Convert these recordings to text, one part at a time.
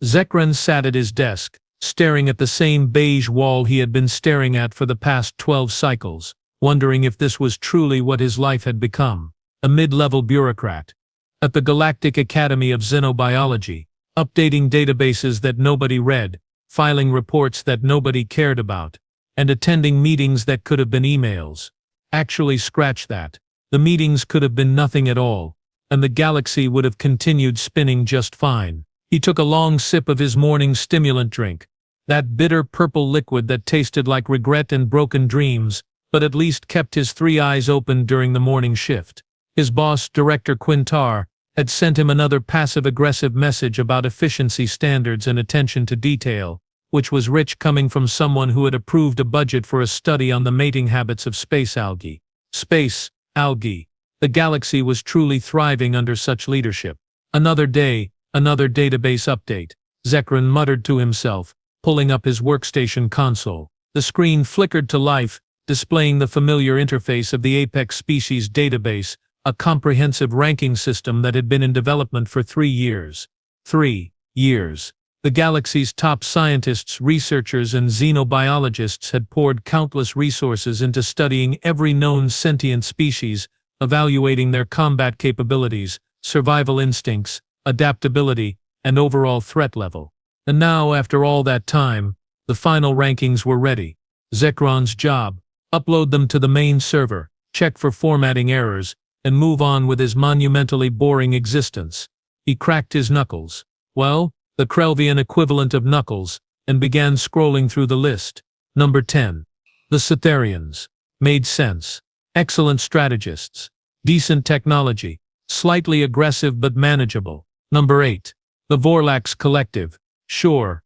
Zekran sat at his desk, staring at the same beige wall he had been staring at for the past 12 cycles, wondering if this was truly what his life had become. A mid-level bureaucrat. At the Galactic Academy of Xenobiology, updating databases that nobody read, filing reports that nobody cared about, and attending meetings that could have been emails. Actually, scratch that. The meetings could have been nothing at all, and the galaxy would have continued spinning just fine. He took a long sip of his morning stimulant drink, that bitter purple liquid that tasted like regret and broken dreams, but at least kept his 3 eyes open during the morning shift. His boss, Director Quintar, had sent him another passive-aggressive message about efficiency standards and attention to detail, which was rich coming from someone who had approved a budget for a study on the mating habits of space algae. Space algae. The galaxy was truly thriving under such leadership. Another day, another database update. Zekran muttered to himself, pulling up his workstation console. The screen flickered to life, displaying the familiar interface of the Apex Species Database, a comprehensive ranking system that had been in development for 3 years. 3 years. The galaxy's top scientists, researchers, and xenobiologists had poured countless resources into studying every known sentient species, evaluating their combat capabilities, survival instincts, adaptability, and overall threat level. And now, after all that time, the final rankings were ready. Zekran's job: upload them to the main server, check for formatting errors, and move on with his monumentally boring existence. He cracked his knuckles. Well, the Krelvian equivalent of knuckles, and began scrolling through the list. Number 10. The Cytherians. Made sense. Excellent strategists. Decent technology. Slightly aggressive but manageable. Number 8. The Vorlax Collective. Sure.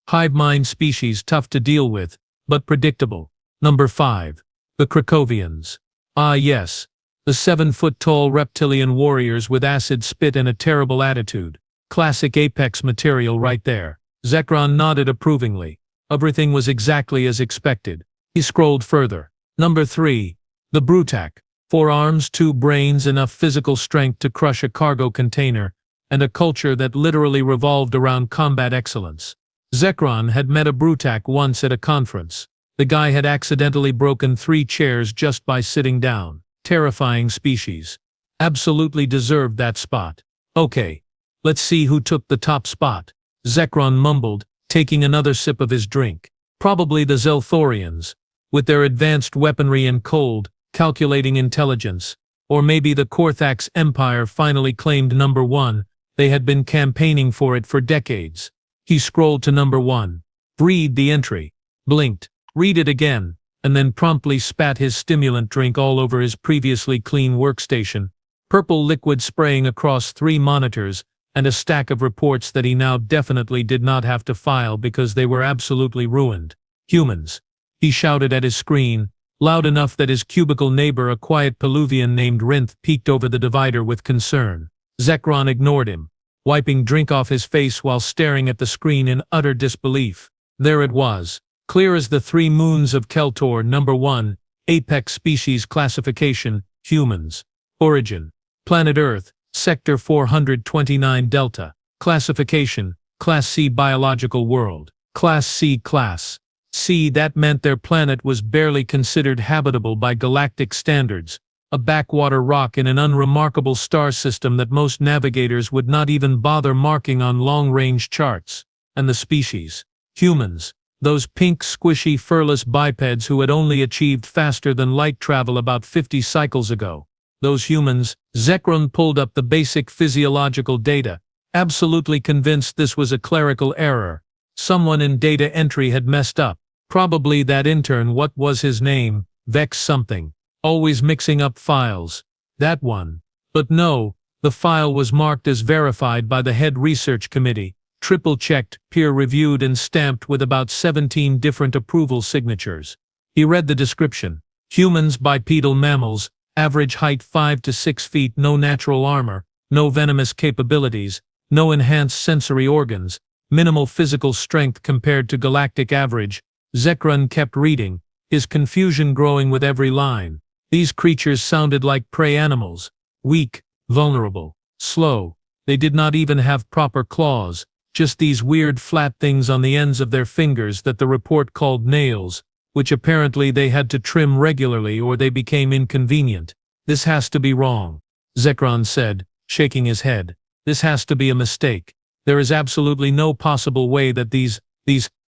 Hive mind species tough to deal with, but predictable. Number 5. The Krakovians. Ah yes. The 7-foot-tall reptilian warriors with acid spit and a terrible attitude. Classic Apex material right there. Zekran nodded approvingly. Everything was exactly as expected. He scrolled further. Number 3. The Brutak. 4 arms, 2 brains, enough physical strength to crush a cargo container, and a culture that literally revolved around combat excellence. Zekran had met a Brutak once at a conference. The guy had accidentally broken 3 chairs just by sitting down. Terrifying species. Absolutely deserved that spot. Okay, let's see who took the top spot. Zekran mumbled, taking another sip of his drink. Probably the Zelthorians, with their advanced weaponry and cold, calculating intelligence. Or maybe the Korthax Empire finally claimed number 1. They had been campaigning for it for decades. He scrolled to number 1. Read the entry. Blinked. Read it again. And then promptly spat his stimulant drink all over his previously clean workstation, purple liquid spraying across 3 monitors, and a stack of reports that he now definitely did not have to file because they were absolutely ruined. Humans. He shouted at his screen, loud enough that his cubicle neighbor, a quiet Peluvian named Rinth, peeked over the divider with concern. Zekran ignored him, wiping drink off his face while staring at the screen in utter disbelief. There it was. Clear as the 3 moons of Keltor. Number 1, Apex Species Classification, Humans. Origin: Planet Earth, Sector 429 Delta. Classification: Class C Biological World. Class C Class C. That meant their planet was barely considered habitable by galactic standards, a backwater rock in an unremarkable star system that most navigators would not even bother marking on long-range charts. And the species: humans. Those pink, squishy, furless bipeds who had only achieved faster-than-light travel about 50 cycles ago. Those humans. Zekran pulled up the basic physiological data, absolutely convinced this was a clerical error. Someone in data entry had messed up. Probably that intern, what was his name? Vex something. Always mixing up files. That one. But no, the file was marked as verified by the head research committee. Triple-checked, peer-reviewed, and stamped with about 17 different approval signatures. He read the description. Humans, bipedal mammals, average height 5 to 6 feet, no natural armor, no venomous capabilities, no enhanced sensory organs, minimal physical strength compared to galactic average. Zekran kept reading, his confusion growing with every line. These creatures sounded like prey animals. Weak, vulnerable, slow. They did not even have proper claws. just these weird flat things on the ends of their fingers that the report called nails, which apparently they had to trim regularly or they became inconvenient. This has to be wrong, Zekron said, shaking his head. This has to be a mistake. There is absolutely no possible way that these,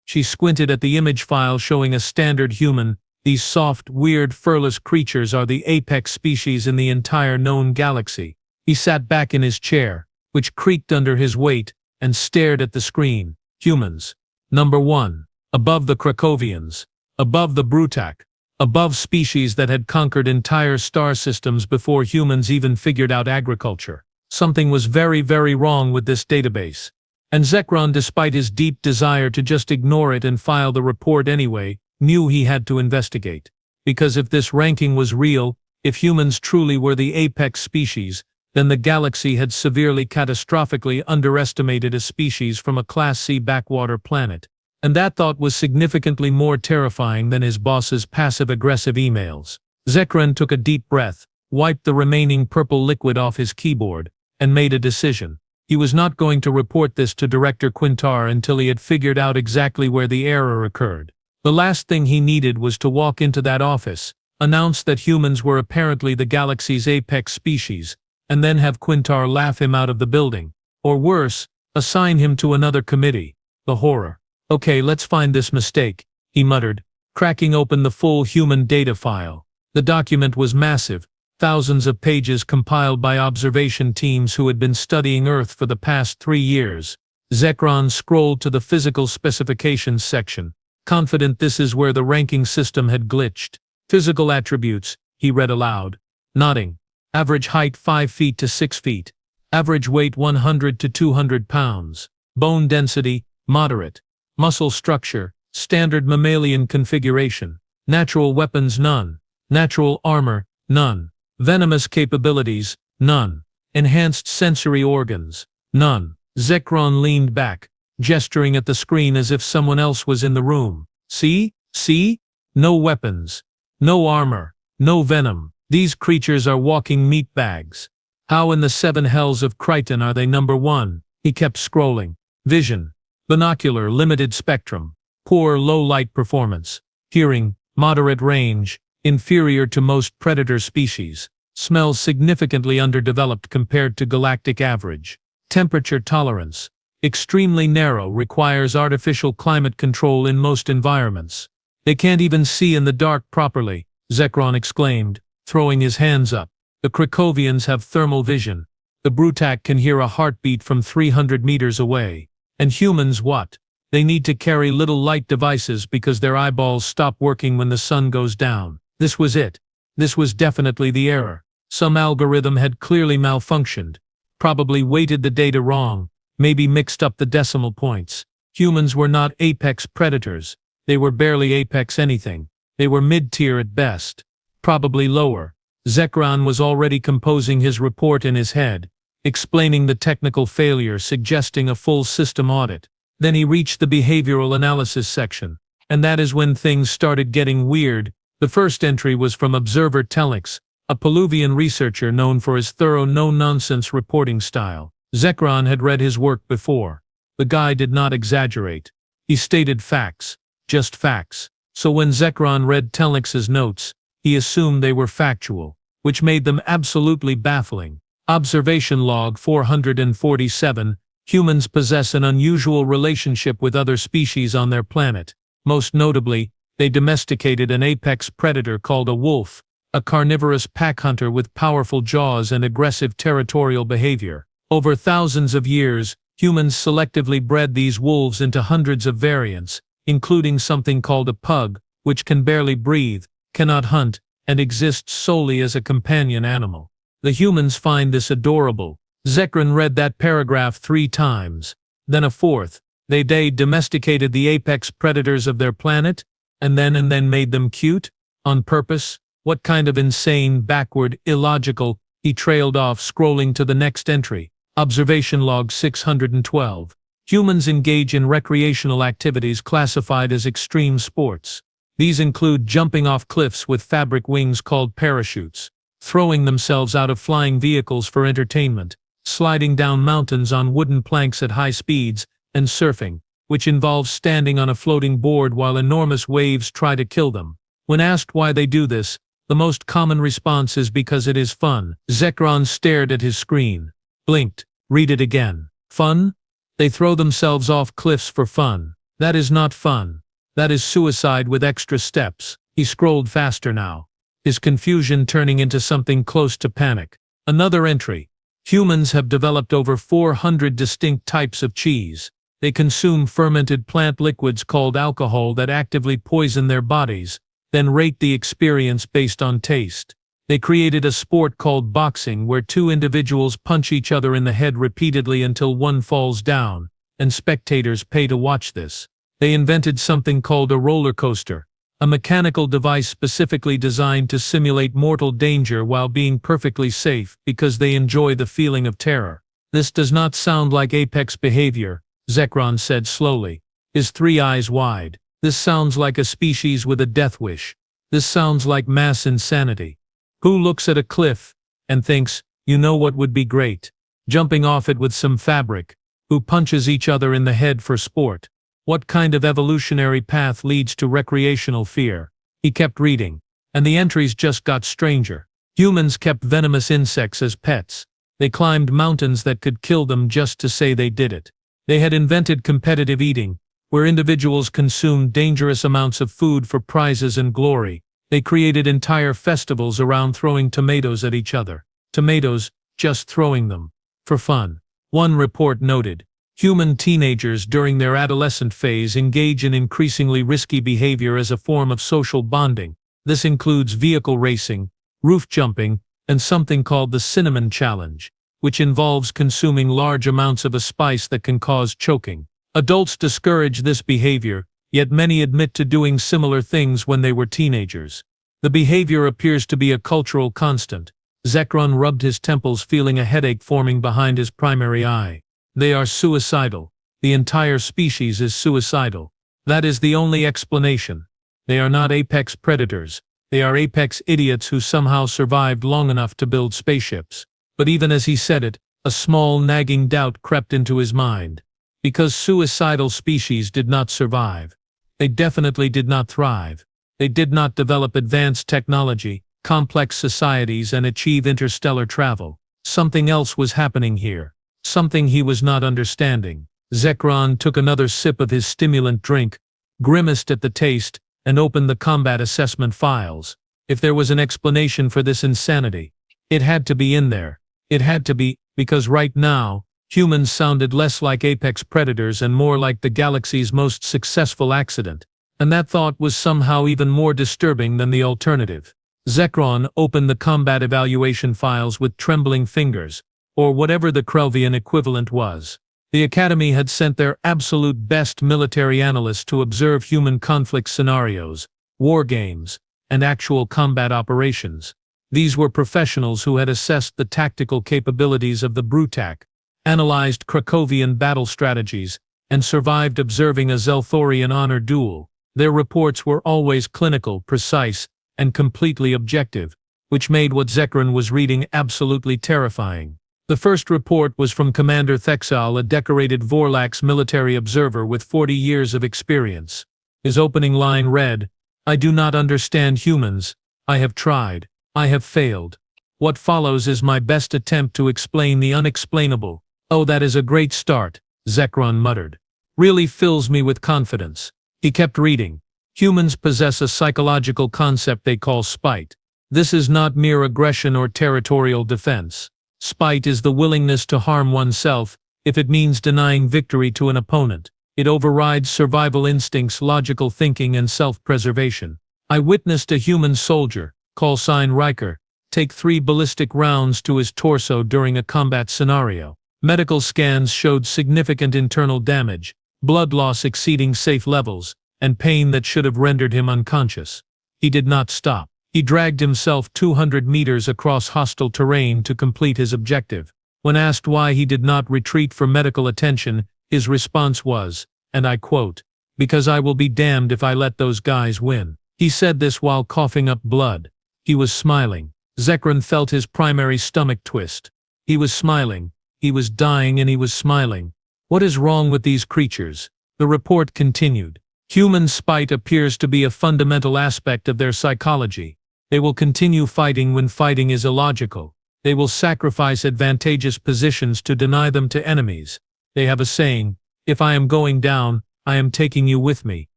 she squinted at the image file showing a standard human. These soft, weird, furless creatures are the apex species in the entire known galaxy. He sat back in his chair, which creaked under his weight, and stared at the screen. Humans. Number 1. Above the Krakovians. Above the Brutak. Above species that had conquered entire star systems before humans even figured out agriculture. Something was very, very wrong with this database. And Zekron, despite his deep desire to just ignore it and file the report anyway, knew he had to investigate. Because if this ranking was real, if humans truly were the apex species, then the galaxy had severely catastrophically underestimated a species from a Class C backwater planet. And that thought was significantly more terrifying than his boss's passive-aggressive emails. Zekron took a deep breath, wiped the remaining purple liquid off his keyboard, and made a decision. He was not going to report this to Director Quintar until he had figured out exactly where the error occurred. The last thing he needed was to walk into that office, announce that humans were apparently the galaxy's apex species, and then have Quintar laugh him out of the building. Or worse, assign him to another committee. The horror. Okay, let's find this mistake, he muttered, cracking open the full human data file. The document was massive, thousands of pages compiled by observation teams who had been studying Earth for the past 3 years. Zekron scrolled to the physical specifications section, confident this is where the ranking system had glitched. Physical attributes, he read aloud, nodding. Average height 5 feet to 6 feet. Average weight 100 to 200 pounds. Bone density, moderate. Muscle structure, standard mammalian configuration. Natural weapons, none. Natural armor, none. Venomous capabilities, none. Enhanced sensory organs, none. Zekron leaned back, gesturing at the screen as if someone else was in the room. See? See? No weapons. No armor. No venom. These creatures are walking meat bags. How in the 7 hells of Kryton are they number 1? He kept scrolling. Vision. Binocular, limited spectrum. Poor low-light performance. Hearing, moderate range, inferior to most predator species. Smell significantly underdeveloped compared to galactic average. Temperature tolerance. Extremely narrow, requires artificial climate control in most environments. They can't even see in the dark properly, Zekron exclaimed, throwing his hands up. The Krakovians have thermal vision. The Brutak can hear a heartbeat from 300 meters away. And humans what? They need to carry little light devices because their eyeballs stop working when the sun goes down. This was it. This was definitely the error. Some algorithm had clearly malfunctioned. Probably weighted the data wrong, maybe mixed up the decimal points. Humans were not apex predators. They were barely apex anything. They were mid-tier at best. Probably lower. Zekron was already composing his report in his head, explaining the technical failure, suggesting a full system audit. Then he reached the behavioral analysis section, and that is when things started getting weird. The first entry was from Observer Telix, a Peluvian researcher known for his thorough no-nonsense reporting style. Zekron had read his work before. The guy did not exaggerate. He stated facts, just facts. So when Zekron read Telix's notes, he assumed they were factual, which made them absolutely baffling. Observation Log 447, humans possess an unusual relationship with other species on their planet. Most notably, they domesticated an apex predator called a wolf, a carnivorous pack hunter with powerful jaws and aggressive territorial behavior. Over thousands of years, humans selectively bred these wolves into hundreds of variants, including something called a pug, which can barely breathe, cannot hunt, and exists solely as a companion animal. The humans find this adorable. Zekron read that paragraph 3 times, then a 4th. They domesticated the apex predators of their planet, and then made them cute? On purpose? What kind of insane, backward, illogical? He trailed off, scrolling to the next entry. Observation Log 612. Humans engage in recreational activities classified as extreme sports. These include jumping off cliffs with fabric wings called parachutes, throwing themselves out of flying vehicles for entertainment, sliding down mountains on wooden planks at high speeds, and surfing, which involves standing on a floating board while enormous waves try to kill them. When asked why they do this, the most common response is because it is fun. Zekron stared at his screen, blinked. Read it again. Fun? They throw themselves off cliffs for fun. That is not fun. That is suicide with extra steps. He scrolled faster now, his confusion turning into something close to panic. Another entry. Humans have developed over 400 distinct types of cheese. They consume fermented plant liquids called alcohol that actively poison their bodies, then rate the experience based on taste. They created a sport called boxing where two individuals punch each other in the head repeatedly until one falls down, and spectators pay to watch this. They invented something called a roller coaster, a mechanical device specifically designed to simulate mortal danger while being perfectly safe because they enjoy the feeling of terror. This does not sound like apex behavior, Zekron said slowly, his three eyes wide. This sounds like a species with a death wish. This sounds like mass insanity. Who looks at a cliff and thinks, you know what would be great? Jumping off it with some fabric. Who punches each other in the head for sport? What kind of evolutionary path leads to recreational fear? He kept reading, and the entries just got stranger. Humans kept venomous insects as pets. They climbed mountains that could kill them just to say they did it. They had invented competitive eating, where individuals consumed dangerous amounts of food for prizes and glory. They created entire festivals around throwing tomatoes at each other. Tomatoes, just throwing them. For fun. One report noted, human teenagers during their adolescent phase engage in increasingly risky behavior as a form of social bonding. This includes vehicle racing, roof jumping, and something called the cinnamon challenge, which involves consuming large amounts of a spice that can cause choking. Adults discourage this behavior, yet many admit to doing similar things when they were teenagers. The behavior appears to be a cultural constant. Zekron rubbed his temples, feeling a headache forming behind his primary eye. They are suicidal. The entire species is suicidal. That is the only explanation. They are not apex predators. They are apex idiots who somehow survived long enough to build spaceships. But even as he said it, a small nagging doubt crept into his mind. Because suicidal species did not survive. They definitely did not thrive. They did not develop advanced technology, complex societies, and achieve interstellar travel. Something else was happening here. Something he was not understanding. Zekron took another sip of his stimulant drink, grimaced at the taste, and opened the combat assessment files. If there was an explanation for this insanity, it had to be in there. It had to be, because right now, humans sounded less like apex predators and more like the galaxy's most successful accident. And that thought was somehow even more disturbing than the alternative. Zekron opened the combat evaluation files with trembling fingers, or whatever the Krelvian equivalent was. The Academy had sent their absolute best military analysts to observe human conflict scenarios, war games, and actual combat operations. These were professionals who had assessed the tactical capabilities of the Brutak, analyzed Krakowian battle strategies, and survived observing a Zelthorian honor duel. Their reports were always clinical, precise, and completely objective, which made what Zekron was reading absolutely terrifying. The first report was from Commander Thexal, a decorated Vorlax military observer with 40 years of experience. His opening line read, "I do not understand humans. I have tried. I have failed. What follows is my best attempt to explain the unexplainable." "Oh, that is a great start," Zekron muttered. "Really fills me with confidence." He kept reading. Humans possess a psychological concept they call spite. This is not mere aggression or territorial defense. Spite is the willingness to harm oneself if it means denying victory to an opponent. It overrides survival instincts, logical thinking, and self-preservation. I witnessed a human soldier, call sign Riker, take 3 ballistic rounds to his torso during a combat scenario. Medical scans showed significant internal damage, blood loss exceeding safe levels, and pain that should have rendered him unconscious. He did not stop. He dragged himself 200 meters across hostile terrain to complete his objective. When asked why he did not retreat for medical attention, his response was, and I quote, "Because I will be damned if I let those guys win." He said this while coughing up blood. He was smiling. Zekron felt his primary stomach twist. He was smiling. He was dying and he was smiling. What is wrong with these creatures? The report continued. Human spite appears to be a fundamental aspect of their psychology. They will continue fighting when fighting is illogical. They will sacrifice advantageous positions to deny them to enemies. They have a saying, "If I am going down, I am taking you with me."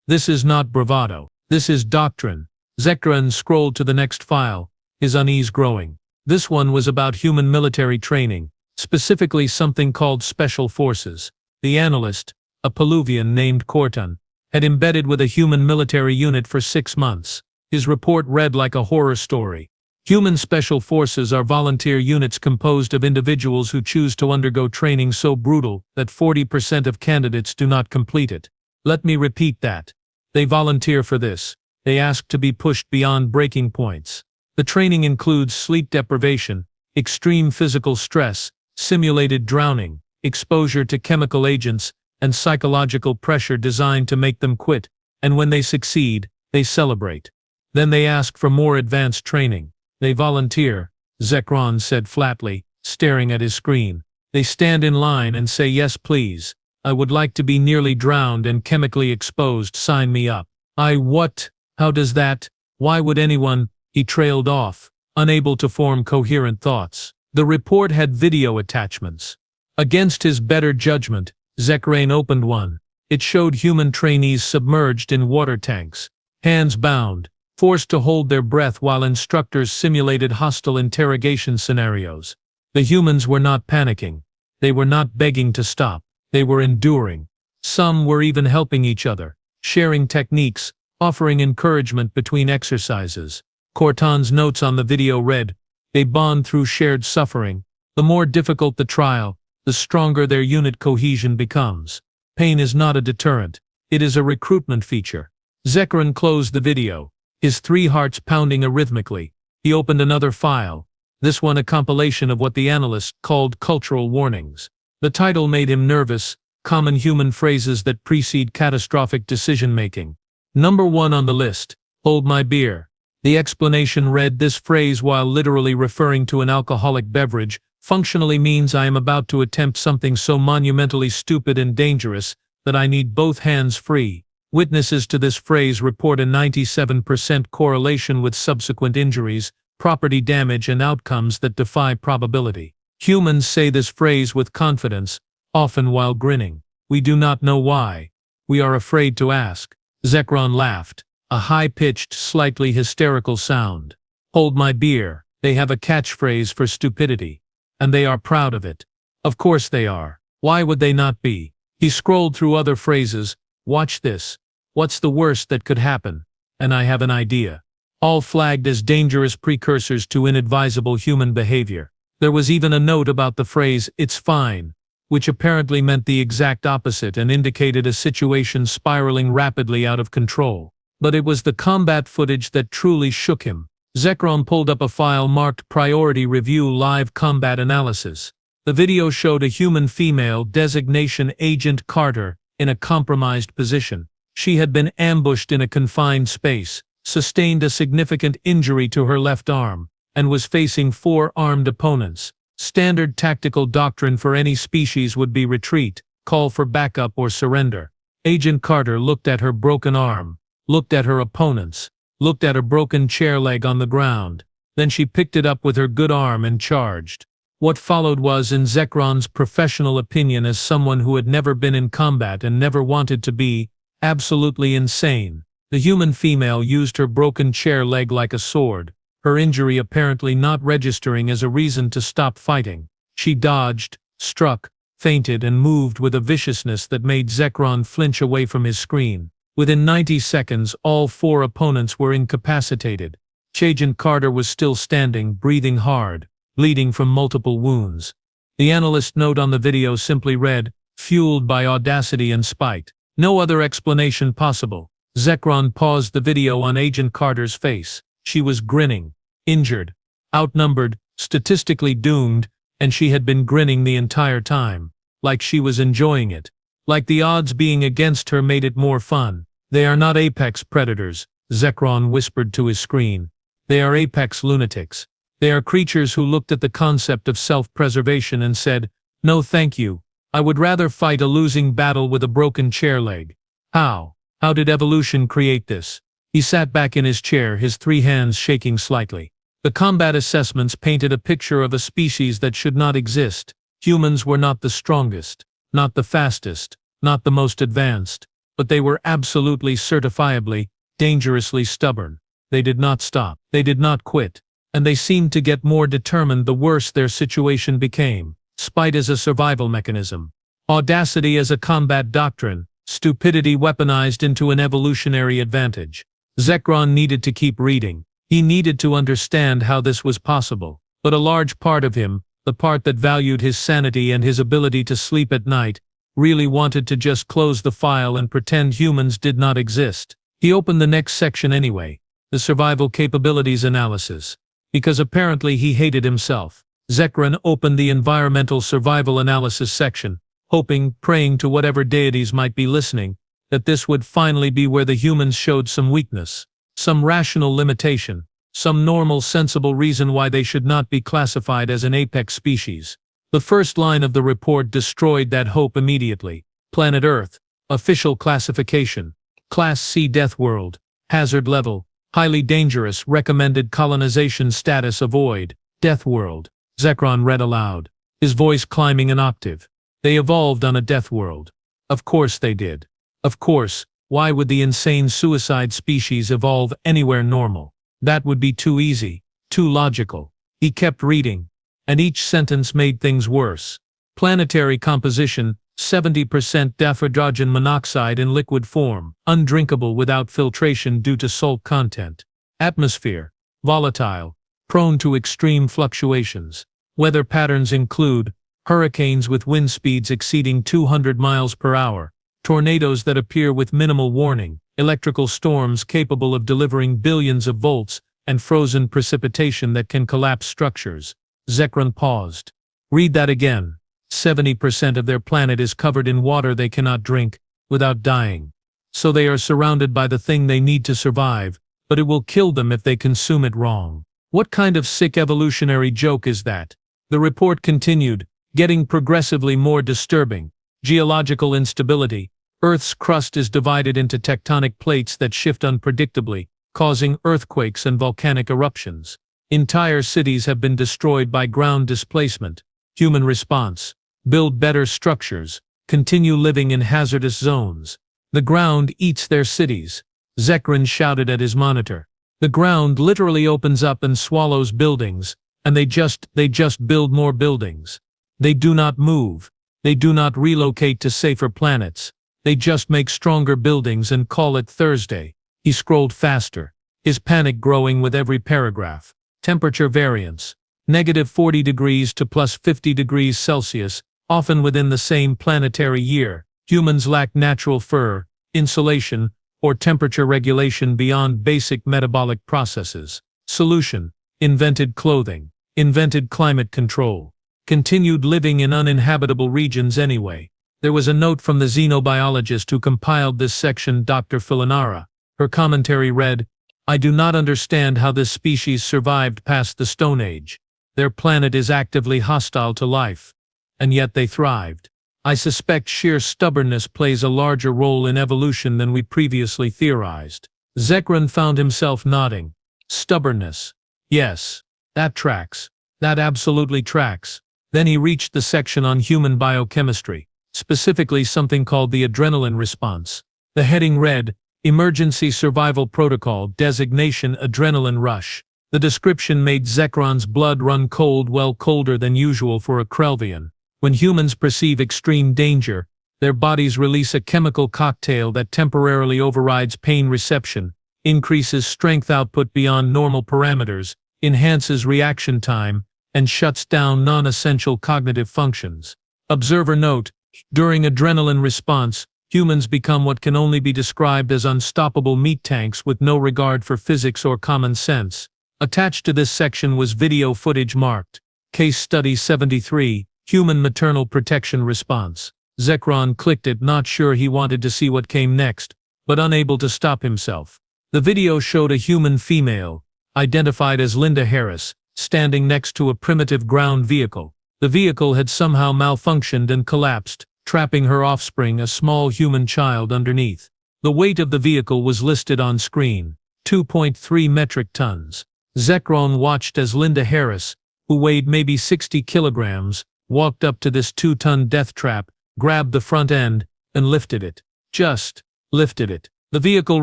This is not bravado. This is doctrine. Zekran scrolled to the next file, his unease growing. This one was about human military training, specifically something called special forces. The analyst, a Peluvian named Corton, had embedded with a human military unit for 6 months. His report read like a horror story. Human special forces are volunteer units composed of individuals who choose to undergo training so brutal that 40% of candidates do not complete it. Let me repeat that. They volunteer for this. They ask to be pushed beyond breaking points. The training includes sleep deprivation, extreme physical stress, simulated drowning, exposure to chemical agents, and psychological pressure designed to make them quit, and when they succeed, they celebrate. Then they ask for more advanced training. They volunteer, Zekran said flatly, staring at his screen. They stand in line and say, "Yes, please. I would like to be nearly drowned and chemically exposed. Sign me up." What? How does that? Why would anyone? He trailed off, unable to form coherent thoughts. The report had video attachments. Against his better judgment, Zekran opened one. It showed human trainees submerged in water tanks, hands bound, forced to hold their breath while instructors simulated hostile interrogation scenarios. The humans were not panicking. They were not begging to stop. They were enduring. Some were even helping each other, sharing techniques, offering encouragement between exercises. Corton's notes on the video read, "They bond through shared suffering. The more difficult the trial, the stronger their unit cohesion becomes. Pain is not a deterrent. It is a recruitment feature." Zekran closed the video, his 3 hearts pounding arrhythmically. He opened another file, this one a compilation of what the analyst called cultural warnings. The title made him nervous, common human phrases that precede catastrophic decision-making. Number 1 on the list, "Hold my beer." The explanation read, "This phrase, while literally referring to an alcoholic beverage, functionally means I am about to attempt something so monumentally stupid and dangerous that I need both hands free." Witnesses to this phrase report a 97% correlation with subsequent injuries, property damage, and outcomes that defy probability. Humans say this phrase with confidence, often while grinning. We do not know why. We are afraid to ask. Zekran laughed, a high-pitched, slightly hysterical sound. "Hold my beer." They have a catchphrase for stupidity. And they are proud of it. Of course they are. Why would they not be? He scrolled through other phrases. "Watch this. What's the worst that could happen? And I have an idea." All flagged as dangerous precursors to inadvisable human behavior. There was even a note about the phrase, "It's fine," which apparently meant the exact opposite and indicated a situation spiraling rapidly out of control. But it was the combat footage that truly shook him. Zekran pulled up a file marked Priority Review Live Combat Analysis. The video showed a human female, designation Agent Carter, in a compromised position. She had been ambushed in a confined space, sustained a significant injury to her left arm, and was facing 4 armed opponents. Standard tactical doctrine for any species would be retreat, call for backup, or surrender. Agent Carter looked at her broken arm, looked at her opponents, looked at a broken chair leg on the ground. Then she picked it up with her good arm and charged. What followed was, in Zekran's professional opinion as someone who had never been in combat and never wanted to be, absolutely insane. The human female used her broken chair leg like a sword, her injury apparently not registering as a reason to stop fighting. She dodged, struck, feinted, and moved with a viciousness that made Zekran flinch away from his screen. Within 90 seconds, all 4 opponents were incapacitated. Agent Carter was still standing, breathing hard, bleeding from multiple wounds. The analyst note on the video simply read, "Fueled by audacity and spite." No other explanation possible. Zekran paused the video on Agent Carter's face. She was grinning, injured, outnumbered, statistically doomed, and she had been grinning the entire time, like she was enjoying it. Like the odds being against her made it more fun. "They are not apex predators," Zekran whispered to his screen. "They are apex lunatics. They are creatures who looked at the concept of self-preservation and said, 'No thank you, I would rather fight a losing battle with a broken chair leg. How? How did evolution create this? He sat back in his chair, his 3 hands shaking slightly. The combat assessments painted a picture of a species that should not exist. Humans were not the strongest, not the fastest, not the most advanced, but they were absolutely certifiably, dangerously stubborn. They did not stop, they did not quit, and they seemed to get more determined the worse their situation became. Spite as a survival mechanism, audacity as a combat doctrine, stupidity weaponized into an evolutionary advantage. Zekron needed to keep reading. He needed to understand how this was possible, but a large part of him, the part that valued his sanity and his ability to sleep at night, really wanted to just close the file and pretend humans did not exist. He opened the next section anyway, the survival capabilities analysis, because apparently he hated himself. Zekron opened the environmental survival analysis section, hoping, praying to whatever deities might be listening, that this would finally be where the humans showed some weakness, some rational limitation, some normal, sensible reason why they should not be classified as an apex species. The first line of the report destroyed that hope immediately. Planet Earth, official classification, Class C Death World, hazard level, highly dangerous, recommended colonization status avoid, Death World. Zekron read aloud, his voice climbing an octave. They evolved on a death world. Of course they did. Of course, why would the insane suicide species evolve anywhere normal? That would be too easy, too logical. He kept reading, and each sentence made things worse. Planetary composition, 70% dihydrogen monoxide in liquid form, undrinkable without filtration due to salt content. Atmosphere, volatile, prone to extreme fluctuations. Weather patterns include hurricanes with wind speeds exceeding 200 miles per hour, tornadoes that appear with minimal warning, electrical storms capable of delivering billions of volts, and frozen precipitation that can collapse structures. Zekron paused. Read that again. 70% of their planet is covered in water they cannot drink without dying. So they are surrounded by the thing they need to survive, but it will kill them if they consume it wrong. What kind of sick evolutionary joke is that? The report continued, getting progressively more disturbing. Geological instability. Earth's crust is divided into tectonic plates that shift unpredictably, causing earthquakes and volcanic eruptions. Entire cities have been destroyed by ground displacement. Human response: build better structures, continue living in hazardous zones. The ground eats their cities. Zekron shouted at his monitor. The ground literally opens up and swallows buildings, and they just build more buildings. They do not move. They do not relocate to safer planets. They just make stronger buildings and call it Thursday. He scrolled faster, his panic growing with every paragraph. Temperature variance. -40 degrees to +50 degrees Celsius, often within the same planetary year. Humans lack natural fur, insulation, or temperature regulation beyond basic metabolic processes. Solution: invented clothing, invented climate control, continued living in uninhabitable regions anyway. There was a note from the xenobiologist who compiled this section, Dr. Filinara. Her commentary read, "I do not understand how this species survived past the Stone Age. Their planet is actively hostile to life, and yet they thrived. I suspect sheer stubbornness plays a larger role in evolution than we previously theorized." Zekron found himself nodding. Stubbornness. Yes, that tracks. That absolutely tracks. Then he reached the section on human biochemistry, specifically something called the adrenaline response. The heading read, Emergency Survival Protocol, Designation Adrenaline Rush. The description made Zekron's blood run cold, well colder than usual for a Krelvian. When humans perceive extreme danger, their bodies release a chemical cocktail that temporarily overrides pain reception, increases strength output beyond normal parameters, enhances reaction time, and shuts down non-essential cognitive functions. Observer note: during adrenaline response, humans become what can only be described as unstoppable meat tanks with no regard for physics or common sense. Attached to this section was video footage marked Case Study 73, Human Maternal Protection Response. Zekron clicked it, not sure he wanted to see what came next, but unable to stop himself. The video showed a human female, identified as Linda Harris, standing next to a primitive ground vehicle. The vehicle had somehow malfunctioned and collapsed, trapping her offspring, a small human child, underneath. The weight of the vehicle was listed on screen: 2.3 metric tons. Zekron watched as Linda Harris, who weighed maybe 60 kilograms, walked up to this 2-ton death trap, grabbed the front end, and lifted it. Just lifted it. The vehicle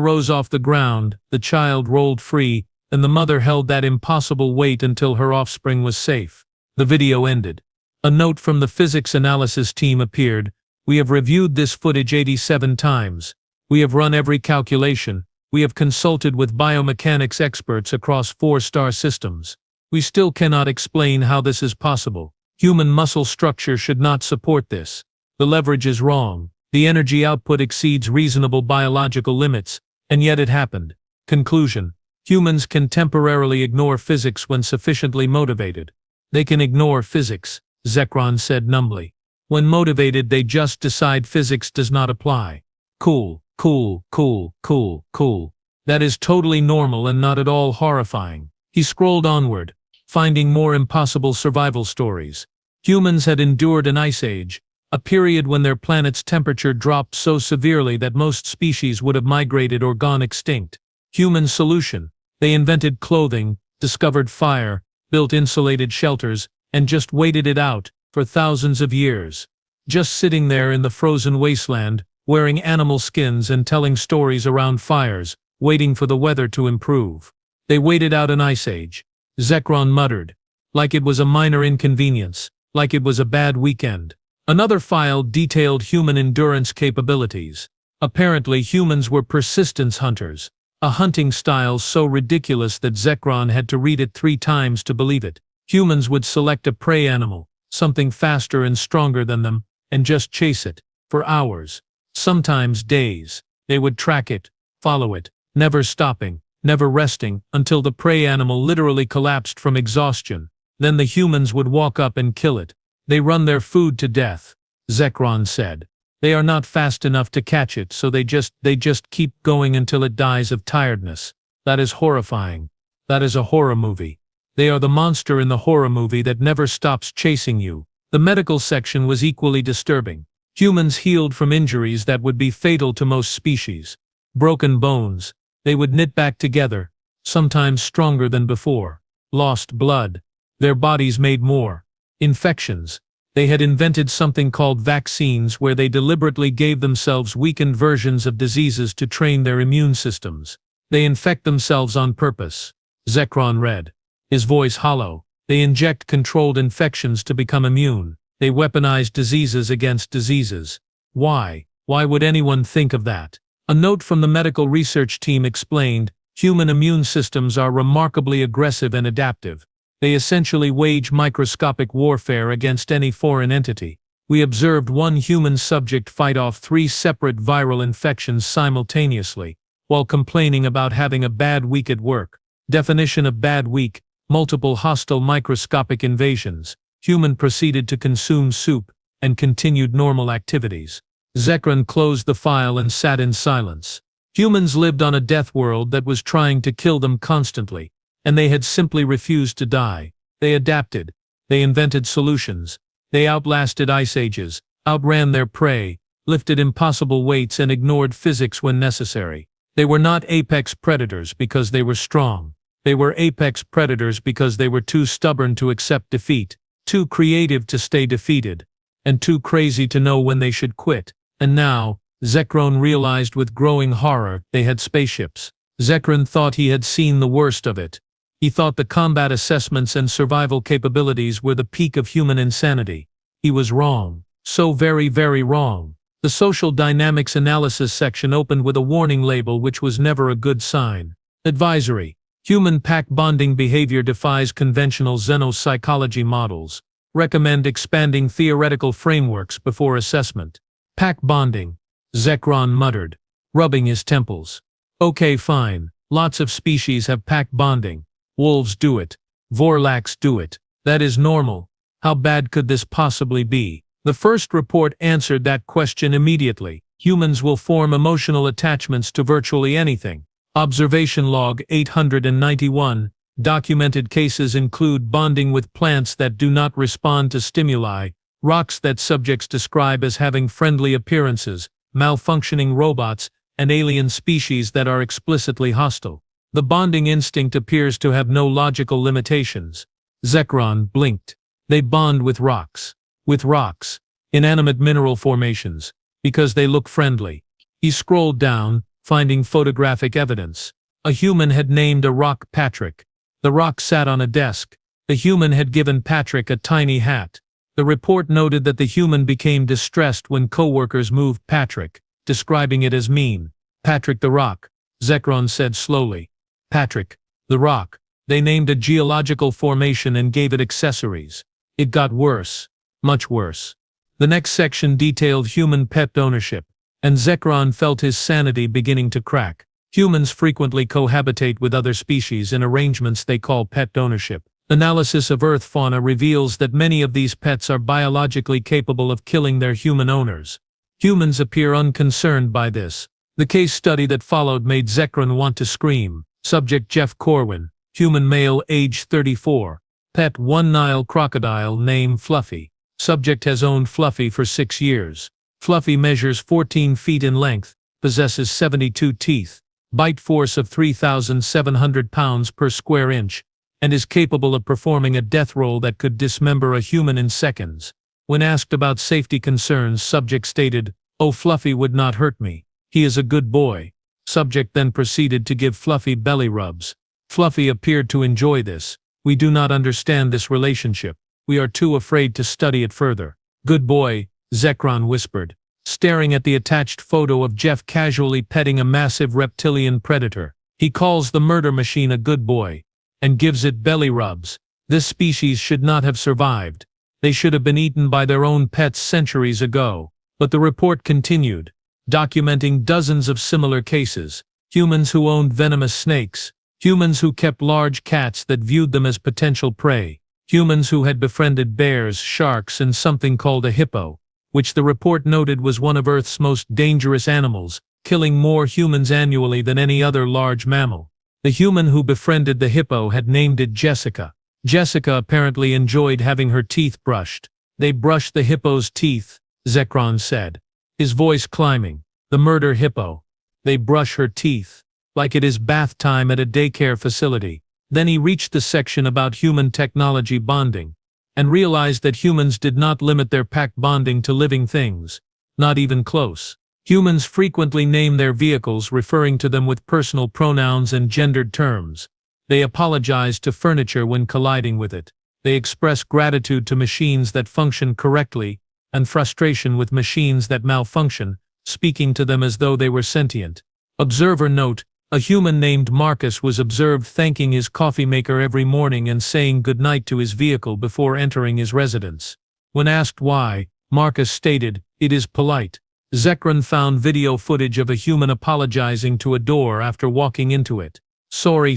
rose off the ground, the child rolled free, and the mother held that impossible weight until her offspring was safe. The video ended. A note from the physics analysis team appeared: "We have reviewed this footage 87 times. We have run every calculation. We have consulted with biomechanics experts across 4-star systems. We still cannot explain how this is possible. Human muscle structure should not support this. The leverage is wrong. The energy output exceeds reasonable biological limits, and yet it happened." Conclusion: humans can temporarily ignore physics when sufficiently motivated. "They can ignore physics," Zekron said numbly. "When motivated, they just decide physics does not apply." Cool, cool, cool, cool, cool. That is totally normal and not at all horrifying. He scrolled onward, finding more impossible survival stories. Humans had endured an ice age, a period when their planet's temperature dropped so severely that most species would have migrated or gone extinct. Human solution: they invented clothing, discovered fire, built insulated shelters, and just waited it out for thousands of years. Just sitting there in the frozen wasteland, wearing animal skins and telling stories around fires, waiting for the weather to improve. They waited out an ice age. Zekron muttered. Like it was a minor inconvenience, like it was a bad weekend. Another file detailed human endurance capabilities. Apparently humans were persistence hunters, a hunting style so ridiculous that Zekron had to read it 3 times to believe it. Humans would select a prey animal, something faster and stronger than them, and just chase it, for hours, sometimes days. They would track it, follow it, never stopping, never resting, until the prey animal literally collapsed from exhaustion. Then the humans would walk up and kill it. They run their food to death, Zekron said. They are not fast enough to catch it, so they just keep going until it dies of tiredness. That is horrifying. That is a horror movie. They are the monster in the horror movie that never stops chasing you. The medical section was equally disturbing. Humans healed from injuries that would be fatal to most species. Broken bones. They would knit back together, sometimes stronger than before. Lost blood. Their bodies made more. Infections. They had invented something called vaccines, where they deliberately gave themselves weakened versions of diseases to train their immune systems. They infect themselves on purpose. Zekron read, his voice hollow. They inject controlled infections to become immune. They weaponize diseases against diseases. Why? Why would anyone think of that? A note from the medical research team explained, human immune systems are remarkably aggressive and adaptive. They essentially wage microscopic warfare against any foreign entity. We observed one human subject fight off 3 separate viral infections simultaneously, while complaining about having a bad week at work. Definition of bad week: multiple hostile microscopic invasions. Human proceeded to consume soup, and continued normal activities. Zekron closed the file and sat in silence. Humans lived on a death world that was trying to kill them constantly, and they had simply refused to die. They adapted. They invented solutions. They outlasted ice ages, outran their prey, lifted impossible weights, and ignored physics when necessary. They were not apex predators because they were strong. They were apex predators because they were too stubborn to accept defeat, too creative to stay defeated, and too crazy to know when they should quit. And now, Zekron realized with growing horror, they had spaceships. Zekron thought he had seen the worst of it. He thought the combat assessments and survival capabilities were the peak of human insanity. He was wrong. So very, very wrong. The social dynamics analysis section opened with a warning label, which was never a good sign. Advisory. Human pack bonding behavior defies conventional xenopsychology models. Recommend expanding theoretical frameworks before assessment. Pack bonding. Zekron muttered, rubbing his temples. Okay, fine. Lots of species have pack bonding. Wolves do it. Vorlax do it. That is normal. How bad could this possibly be? The first report answered that question immediately. Humans will form emotional attachments to virtually anything. Observation log 891. Documented cases include bonding with plants that do not respond to stimuli, rocks that subjects describe as having friendly appearances, malfunctioning robots, and alien species that are explicitly hostile. The bonding instinct appears to have no logical limitations. Zekron blinked. They bond with rocks. With rocks. Inanimate mineral formations. Because they look friendly. He scrolled down, finding photographic evidence. A human had named a rock Patrick. The rock sat on a desk. The human had given Patrick a tiny hat. The report noted that the human became distressed when coworkers moved Patrick, describing it as mean. Patrick the rock, Zekron said slowly. Patrick, the rock. They named a geological formation and gave it accessories. It got worse. Much worse. The next section detailed human pet ownership, and Zekron felt his sanity beginning to crack. Humans frequently cohabitate with other species in arrangements they call pet ownership. Analysis of Earth fauna reveals that many of these pets are biologically capable of killing their human owners. Humans appear unconcerned by this. The case study that followed made Zekron want to scream. Subject Jeff Corwin, human male, age 34. Pet 1 Nile crocodile, name Fluffy. Subject has owned Fluffy for 6 years. Fluffy measures 14 feet in length, possesses 72 teeth, bite force of 3,700 pounds per square inch, and is capable of performing a death roll that could dismember a human in seconds. When asked about safety concerns, subject stated, "Oh, Fluffy would not hurt me. He is a good boy." Subject then proceeded to give Fluffy belly rubs. Fluffy appeared to enjoy this. "We do not understand this relationship. We are too afraid to study it further." "Good boy," Zekron whispered, staring at the attached photo of Jeff casually petting a massive reptilian predator. "He calls the murder machine a good boy, and gives it belly rubs. This species should not have survived. They should have been eaten by their own pets centuries ago." But the report continued, documenting dozens of similar cases. Humans who owned venomous snakes. Humans who kept large cats that viewed them as potential prey. Humans who had befriended bears, sharks, and something called a hippo, which the report noted was one of Earth's most dangerous animals, killing more humans annually than any other large mammal. The human who befriended the hippo had named it Jessica. Jessica apparently enjoyed having her teeth brushed. "They brushed the hippo's teeth," Zekron said, his voice climbing. "The murder hippo. They brush her teeth. Like it is bath time at a daycare facility." Then he reached the section about human technology bonding, and realized that humans did not limit their pack bonding to living things. Not even close. Humans frequently name their vehicles, referring to them with personal pronouns and gendered terms. They apologize to furniture when colliding with it. They express gratitude to machines that function correctly, and frustration with machines that malfunction, speaking to them as though they were sentient. Observer note: a human named Marcus was observed thanking his coffee maker every morning and saying goodnight to his vehicle before entering his residence. When asked why, Marcus stated, "It is polite." Zekron found video footage of a human apologizing to a door after walking into it. Sorry,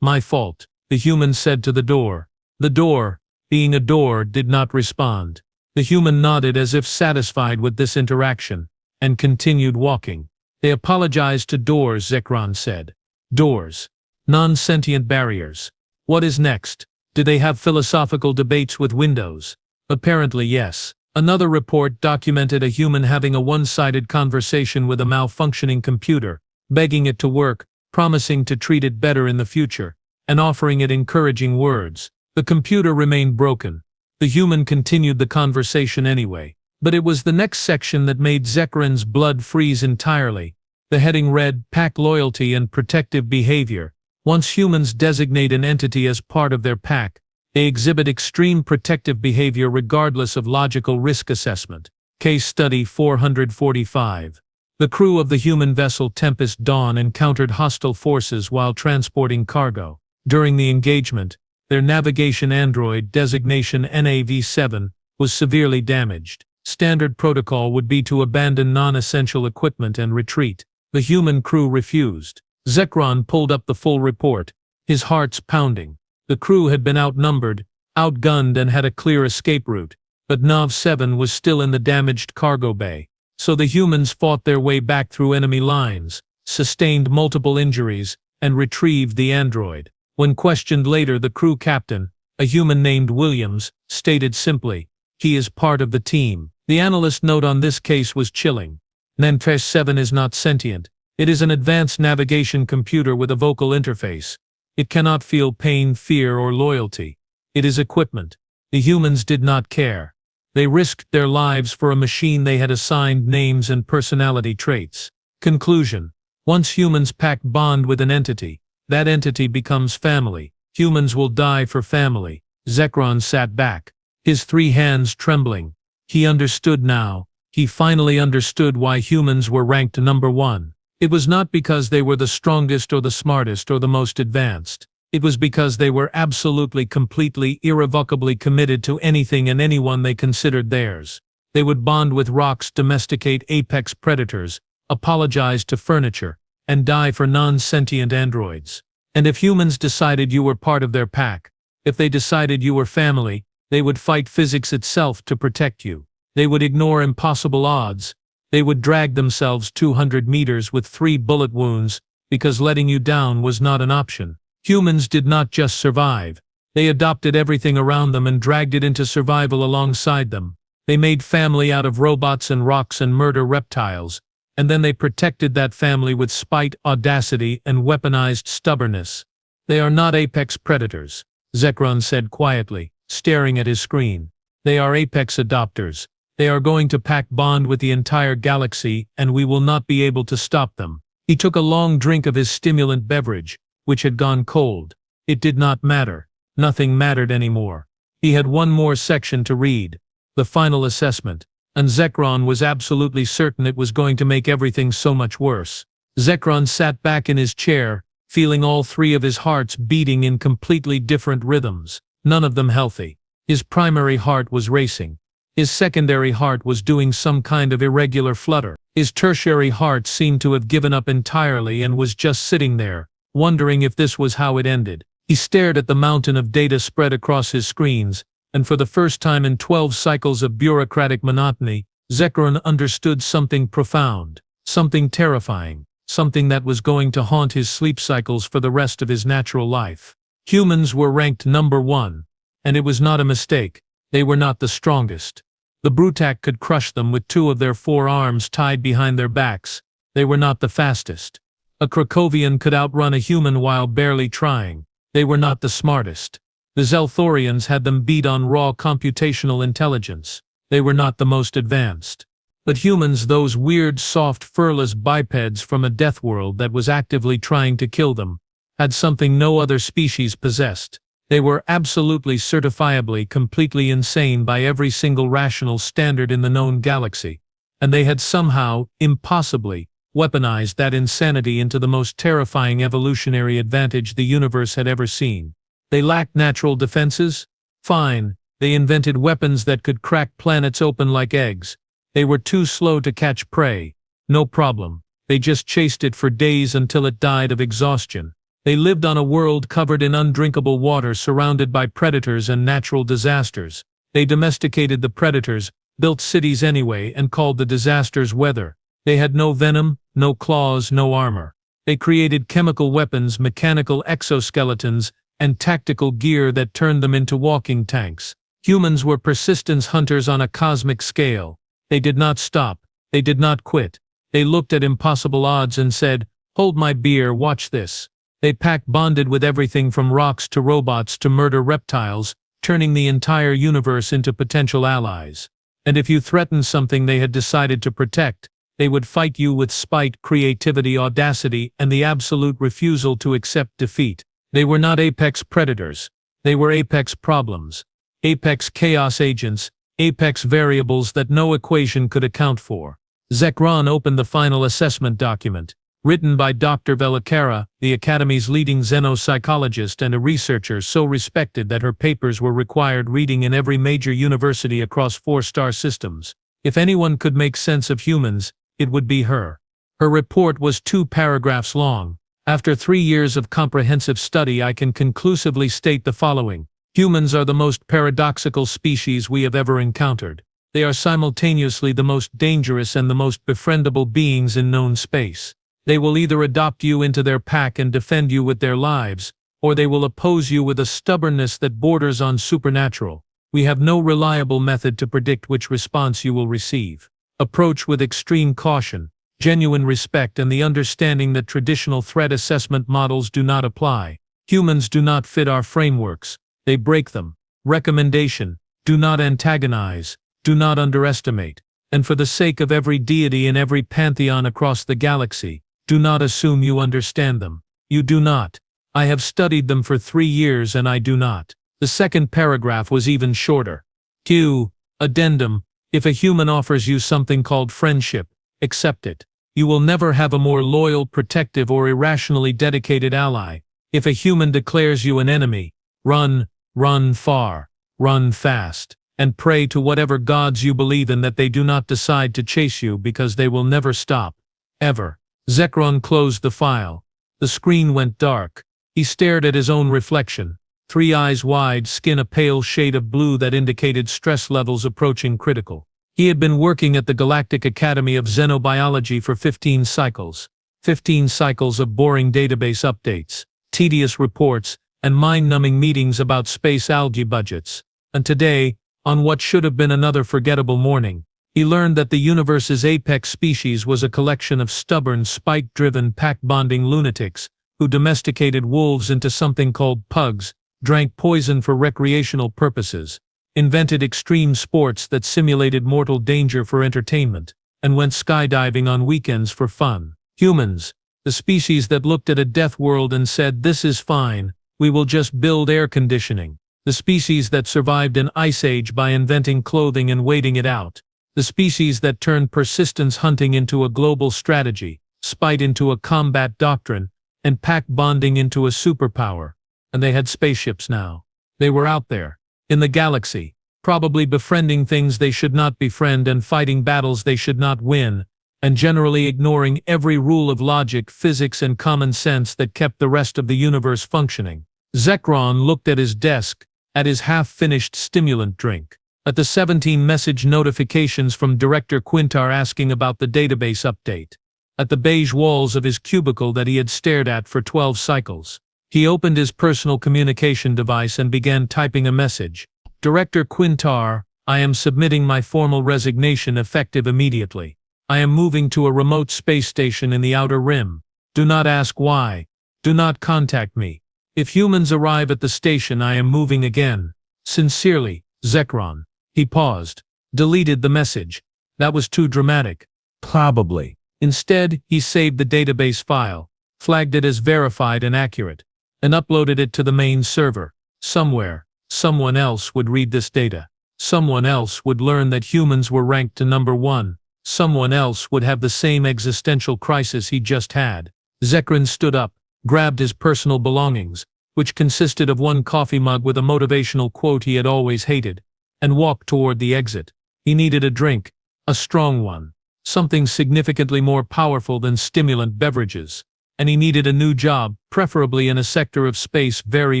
my fault," the human said to the door. The door, being a door, did not respond. The human nodded as if satisfied with this interaction, and continued walking. "They apologized to doors," Zekron said. "Doors. Non-sentient barriers. What is next? Do they have philosophical debates with windows?" Apparently yes. Another report documented a human having a one-sided conversation with a malfunctioning computer, begging it to work, promising to treat it better in the future, and offering it encouraging words. The computer remained broken. The human continued the conversation anyway. But it was the next section that made Zekron's blood freeze entirely. The heading read, "Pack Loyalty and Protective Behavior." Once humans designate an entity as part of their pack, they exhibit extreme protective behavior regardless of logical risk assessment. Case Study 445. The crew of the human vessel Tempest Dawn encountered hostile forces while transporting cargo. During the engagement, their navigation android, designation NAV-7, was severely damaged. Standard protocol would be to abandon non-essential equipment and retreat. The human crew refused. Zekron pulled up the full report, his heart's pounding. The crew had been outnumbered, outgunned, and had a clear escape route, but NAV-7 was still in the damaged cargo bay. So the humans fought their way back through enemy lines, sustained multiple injuries, and retrieved the android. When questioned later, the crew captain, a human named Williams, stated simply, "He is part of the team." The analyst note on this case was chilling. Nantes 7 is not sentient. It is an advanced navigation computer with a vocal interface. It cannot feel pain, fear, or loyalty. It is equipment. The humans did not care. They risked their lives for a machine they had assigned names and personality traits. Conclusion: once humans pact bond with an entity, that entity becomes family. Humans will die for family. Zekron sat back, his 3 hands trembling. He understood now. He finally understood why humans were ranked number 1. It was not because they were the strongest or the smartest or the most advanced. It was because they were absolutely, completely, irrevocably committed to anything and anyone they considered theirs. They would bond with rocks, domesticate apex predators, apologize to furniture, and die for non-sentient androids. And if humans decided you were part of their pack, if they decided you were family, they would fight physics itself to protect you. They would ignore impossible odds. They would drag themselves 200 meters with 3 bullet wounds because letting you down was not an option. Humans did not just survive. They adopted everything around them and dragged it into survival alongside them. They made family out of robots and rocks and murder reptiles, and then they protected that family with spite, audacity, and weaponized stubbornness. They are not apex predators, Zekron said quietly, staring at his screen. They are apex adopters. They are going to pack bond with the entire galaxy, and we will not be able to stop them. He took a long drink of his stimulant beverage, which had gone cold. It did not matter. Nothing mattered anymore. He had one more section to read, the final assessment, and Zekron was absolutely certain it was going to make everything so much worse. Zekron sat back in his chair, feeling all 3 of his hearts beating in completely different rhythms, none of them healthy. His primary heart was racing. His secondary heart was doing some kind of irregular flutter. His tertiary heart seemed to have given up entirely and was just sitting there, wondering if this was how it ended. He stared at the mountain of data spread across his screens, and for the first time in 12 cycles of bureaucratic monotony, Zekron understood something profound, something terrifying, something that was going to haunt his sleep cycles for the rest of his natural life. Humans were ranked number 1, and it was not a mistake. They were not the strongest. The Brutak could crush them with 2 of their 4 arms tied behind their backs. They were not the fastest. A Krakowian could outrun a human while barely trying. They were not the smartest. The Zelthorians had them beat on raw computational intelligence. They were not the most advanced. But humans, those weird, soft, furless bipeds from a death world that was actively trying to kill them, had something no other species possessed. They were absolutely, certifiably, completely insane by every single rational standard in the known galaxy. And they had somehow, impossibly, weaponized that insanity into the most terrifying evolutionary advantage the universe had ever seen. They lacked natural defenses? Fine. They invented weapons that could crack planets open like eggs. They were too slow to catch prey. No problem. They just chased it for days until it died of exhaustion. They lived on a world covered in undrinkable water, surrounded by predators and natural disasters. They domesticated the predators, built cities anyway, and called the disasters weather. They had no venom, no claws, no armor. They created chemical weapons, mechanical exoskeletons, and tactical gear that turned them into walking tanks. Humans were persistence hunters on a cosmic scale. They did not stop. They did not quit. They looked at impossible odds and said, "Hold my beer, watch this." They pact-bonded with everything from rocks to robots to murder reptiles, turning the entire universe into potential allies. And if you threatened something they had decided to protect, they would fight you with spite, creativity, audacity, and the absolute refusal to accept defeat. They were not apex predators. They were apex problems. Apex chaos agents, apex variables that no equation could account for. Zekron opened the final assessment document, written by Dr. Velacara, the Academy's leading xenopsychologist and a researcher so respected that her papers were required reading in every major university across 4-star systems. If anyone could make sense of humans, it would be her. Her report was 2 paragraphs long. After 3 years of comprehensive study, I can conclusively state the following. Humans are the most paradoxical species we have ever encountered. They are simultaneously the most dangerous and the most befriendable beings in known space. They will either adopt you into their pack and defend you with their lives, or they will oppose you with a stubbornness that borders on supernatural. We have no reliable method to predict which response you will receive. Approach with extreme caution, genuine respect, and the understanding that traditional threat assessment models do not apply. Humans do not fit our frameworks, they break them. Recommendation: do not antagonize, do not underestimate, and for the sake of every deity in every pantheon across the galaxy, do not assume you understand them. You do not. I have studied them for 3 years and I do not. The second paragraph was even shorter. Q. Addendum: if a human offers you something called friendship, accept it. You will never have a more loyal, protective, or irrationally dedicated ally. If a human declares you an enemy, run, run far, run fast, and pray to whatever gods you believe in that they do not decide to chase you, because they will never stop. Ever. Zekron closed the file. The screen went dark. He stared at his own reflection. 3 eyes wide, skin a pale shade of blue that indicated stress levels approaching critical. He had been working at the Galactic Academy of Xenobiology for 15 cycles. 15 cycles of boring database updates, tedious reports, and mind-numbing meetings about space algae budgets. And today, on what should have been another forgettable morning, he learned that the universe's apex species was a collection of stubborn, spike-driven, pack-bonding lunatics who domesticated wolves into something called pugs, drank poison for recreational purposes, invented extreme sports that simulated mortal danger for entertainment, and went skydiving on weekends for fun. Humans, the species that looked at a death world and said, "This is fine, we will just build air conditioning." The species that survived an ice age by inventing clothing and waiting it out. The species that turned persistence hunting into a global strategy, spite into a combat doctrine, and pack bonding into a superpower. And they had spaceships now. They were out there, in the galaxy, probably befriending things they should not befriend and fighting battles they should not win, and generally ignoring every rule of logic, physics, and common sense that kept the rest of the universe functioning. Zekron looked at his desk, at his half-finished stimulant drink, at the 17 message notifications from Director Quintar asking about the database update, at the beige walls of his cubicle that he had stared at for 12 cycles. He opened his personal communication device and began typing a message. Director Quintar, I am submitting my formal resignation effective immediately. I am moving to a remote space station in the Outer Rim. Do not ask why. Do not contact me. If humans arrive at the station, I am moving again. Sincerely, Zekron. He paused. Deleted the message. That was too dramatic. Probably. Instead, he saved the database file, flagged it as verified and accurate, and uploaded it to the main server. Somewhere, someone else would read this data. Someone else would learn that humans were ranked to number 1. Someone else would have the same existential crisis he just had. Zekron stood up, grabbed his personal belongings, which consisted of 1 coffee mug with a motivational quote he had always hated, and walked toward the exit. He needed a drink, a strong one, something significantly more powerful than stimulant beverages, and he needed a new job, preferably in a sector of space very,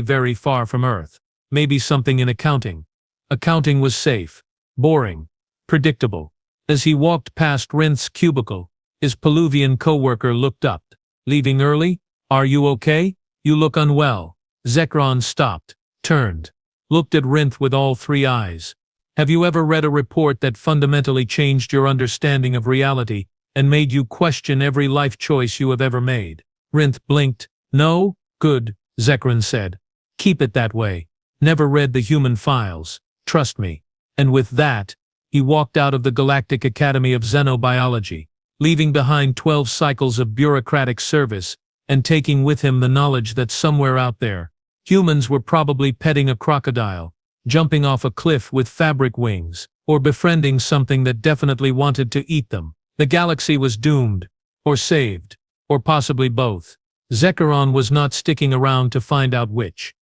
very far from Earth. Maybe something in accounting. Accounting was safe, boring, predictable. As he walked past Rinth's cubicle, his Peluvian coworker looked up. Leaving early? Are you okay? You look unwell. Zekron stopped, turned, looked at Rinth with all 3 eyes. Have you ever read a report that fundamentally changed your understanding of reality and made you question every life choice you have ever made? Rinth blinked. No? Good, Zekron said. Keep it that way. Never read the human files. Trust me. And with that, he walked out of the Galactic Academy of Xenobiology, leaving behind 12 cycles of bureaucratic service, and taking with him the knowledge that somewhere out there, humans were probably petting a crocodile, jumping off a cliff with fabric wings, or befriending something that definitely wanted to eat them. The galaxy was doomed, or saved, or possibly both. Zekron was not sticking around to find out which.